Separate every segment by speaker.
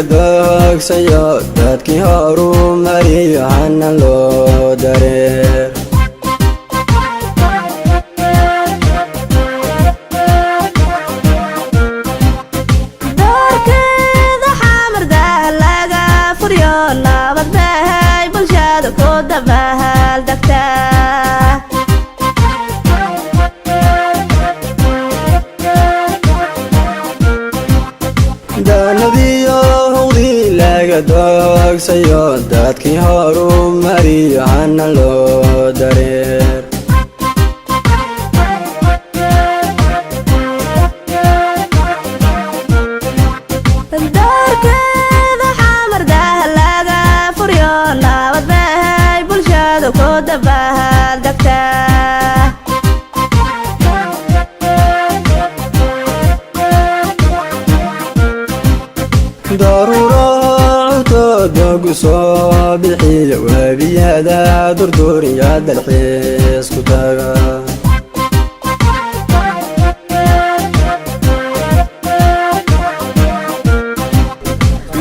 Speaker 1: laga doogsayo dadkii horu mariyo hana loo dareer
Speaker 2: doorkeeda xamardaa laga furyo nabad bahay bulshada ku dabahal degtaa
Speaker 1: daanadiyo howdii laga doogsayo dadkii horu mariyo hana loo dareer
Speaker 2: doorkeeda xamardaa laga furyo nabad bahay bulshada ku dabahal degtaa
Speaker 1: daruuro cutoodogu soo bixiyo webiyada durduriya dalxiis ku taga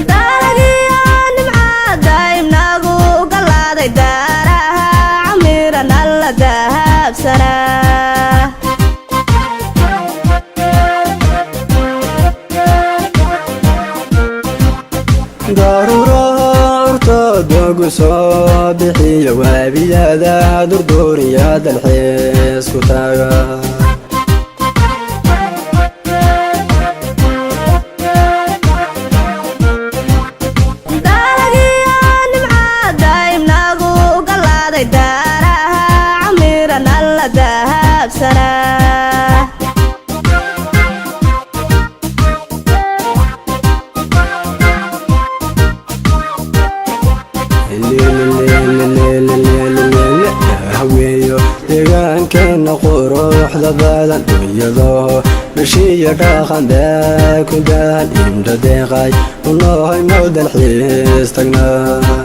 Speaker 2: dalagiyo nimcada imnagu galaaday daaraha camiran alla dahabsanaa
Speaker 1: daruuro curtoodogu soo bixiyo webiyada durduriya dalxiis ku taga
Speaker 2: dalagiyo nimcada imnagu galaaday daaraha camiran alla dahabsanaa
Speaker 1: haweeyo deegaankeena quruxda badan iyadoo bishiya dhaqan bee ku daan indho deeqay unohay mow dalxiis tagnaa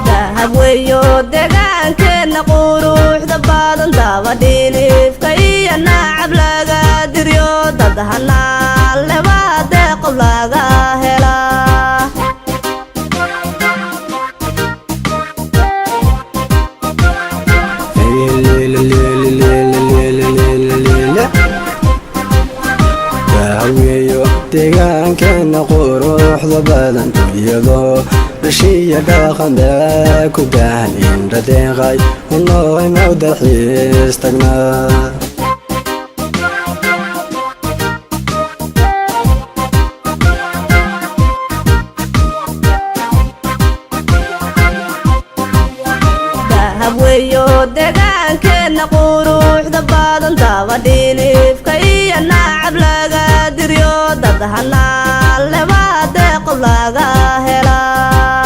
Speaker 2: dahabweeyo deegaankeena quruxda badan dabadhiilifka iyo nacab laga diryo dad hanaa lebaa deeqob laga helaa
Speaker 1: haweeyo deegaankeena quruxda badan iyadoo bishiya dhaqan bee ku daan indho deeqay unohay mow dalxiis tagnaa
Speaker 2: dahabweeyo deegaankeena quruxda badan dabadhiilifka iyo nacab laga diryo dad hanaa lebaa deeqob laga helaa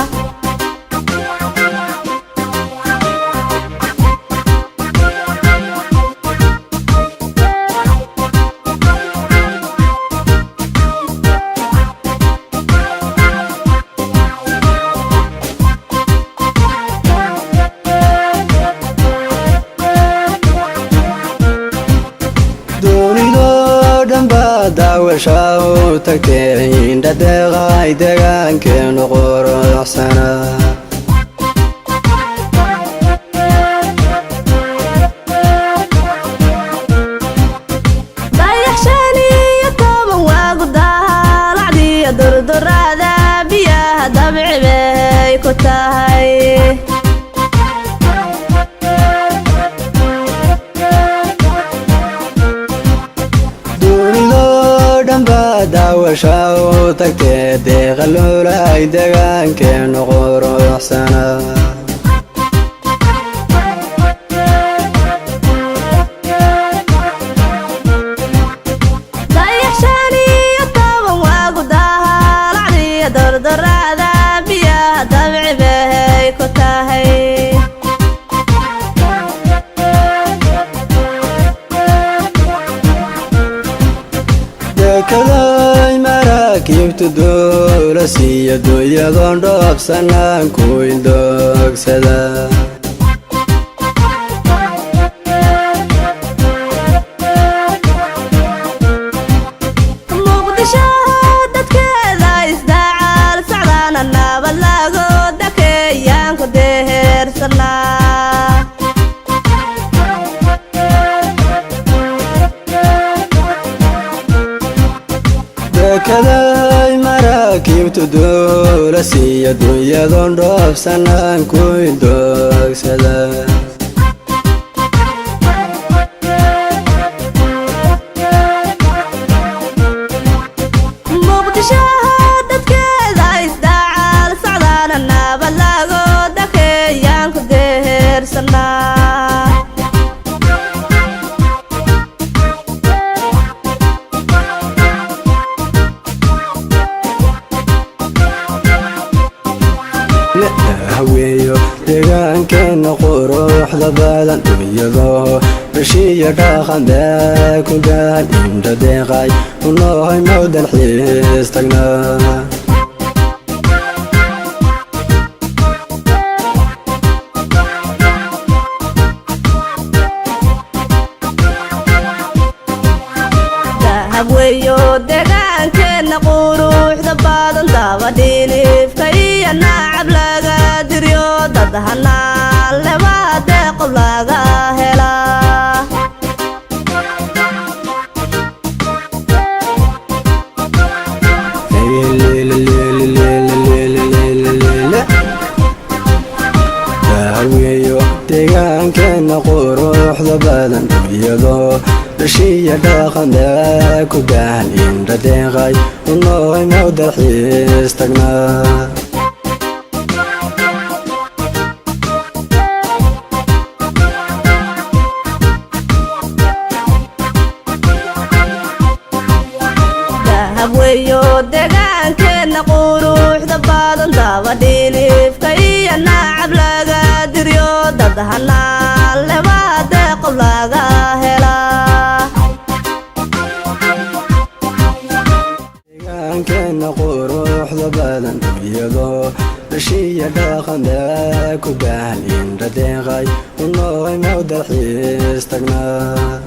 Speaker 1: doonidoo dhan baa daawasha u tagtay indha deeqay deegaankeenu quruxsanaa
Speaker 2: dayax 15 waagu daalacdiyo durdurada biyaha dabci bay ku tahay
Speaker 1: doonidoo dhan baa daawasha u tagtay deeqa loolay deegaankeenu quruxsanaa
Speaker 2: dayax 15 waagu daalacdiyo durdurada biyaha dabci bay ku tahay
Speaker 1: deekaday maraakiibtu duula siiya dunyadoon dhoobsanaan ku indoogsada dekedahay maraakiibtu duulasiiyo dunyadoon dhoofsanaan ku indoogsada haweeyo deegaankeena quruxda badan dunyadoo bashiya dhaqan baa ku gahan indha deeqay unoohay mawdan xiis tagnaa
Speaker 2: habweeyo deegaankeena quruxda badan dabadhiilifka iyo nacab laga diryo dad hanaan lebaa deeqob laga helaa
Speaker 1: haweeyo deegaankeena quruxda badan dunyadoo bashiya dhaqan baa ku gahan indha deeqay unoohay mawdan xiis tagnaa
Speaker 2: habweeyo deegaankeena quruxda badan dabadhiilifka iyo nacab laga diryo dad hanaan lebaa deeqob laga helaa
Speaker 1: deegaankeena quruxda badan dunyadoo bashiya dhaqan baa ku gahan indha deeqay unoohay mawdan xiis tagnaa